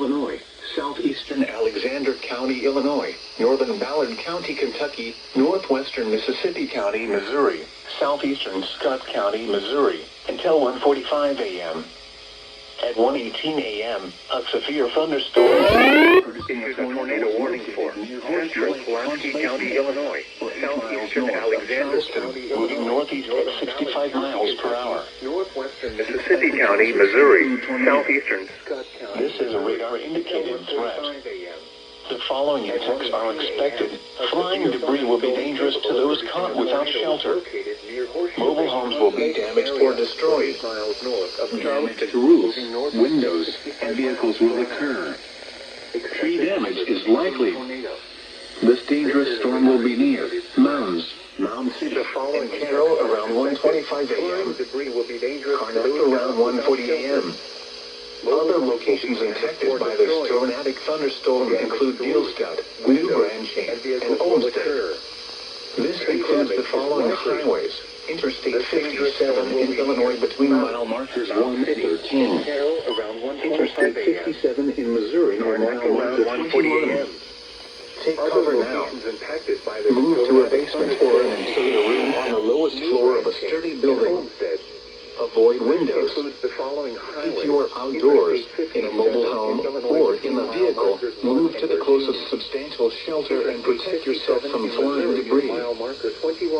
Illinois, southeastern Alexander County, Illinois, northern Ballard County, Kentucky, northwestern Mississippi County, Missouri, southeastern Scott County, Missouri, until 1:45 a.m. At 1:18 a.m., a severe thunderstorm issued a tornado warning for central Pulaski County, Illinois, southeastern Alexander County, moving northeast at 65 miles per hour. Northwestern Mississippi County, Missouri, southeastern Scott County. This is a radar-indicated threat. The following attacks are expected. Flying debris will be dangerous to those caught without shelter. Mobile homes will be damaged or destroyed. Damage to roofs, windows, and vehicles will occur. Tree damage is likely. This dangerous storm will be near Mounds, Mound City, and Carroll around 1:25 a.m. Carnock around 1:40 a.m. Other locations affected by this tornadic thunderstorm include Dealstadt, New Branching, and Olmsted. This includes the following highways: Interstate 57 in Illinois between mile markers 1 and 13. Interstate 57 in Missouri near mile marker 21. Take cover now. Move to a basement or an interior room on the lowest floor of a sturdy building. Avoid windows. If you are outdoors, in a mobile home, or in a vehicle, move to the closest substantial shelter and protect yourself from flying debris.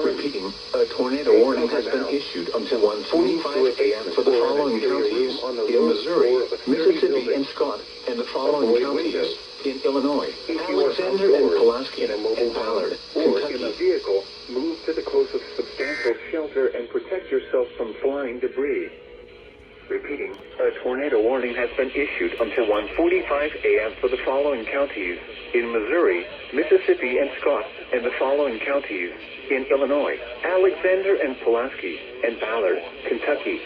Repeating, a tornado warning has been issued until 1:45 a.m. for the following counties in Missouri, Mississippi, and Scott, and the following counties in Illinois, Alexander and Pulaski, and Ballard, Kentucky. Move to the closest substantial shelter and protect yourself from flying debris. Repeating, a tornado warning has been issued until 1:45 a.m. for the following counties in Missouri, Mississippi, and Scott, and the following counties in Illinois, Alexander and Pulaski, and Ballard, Kentucky.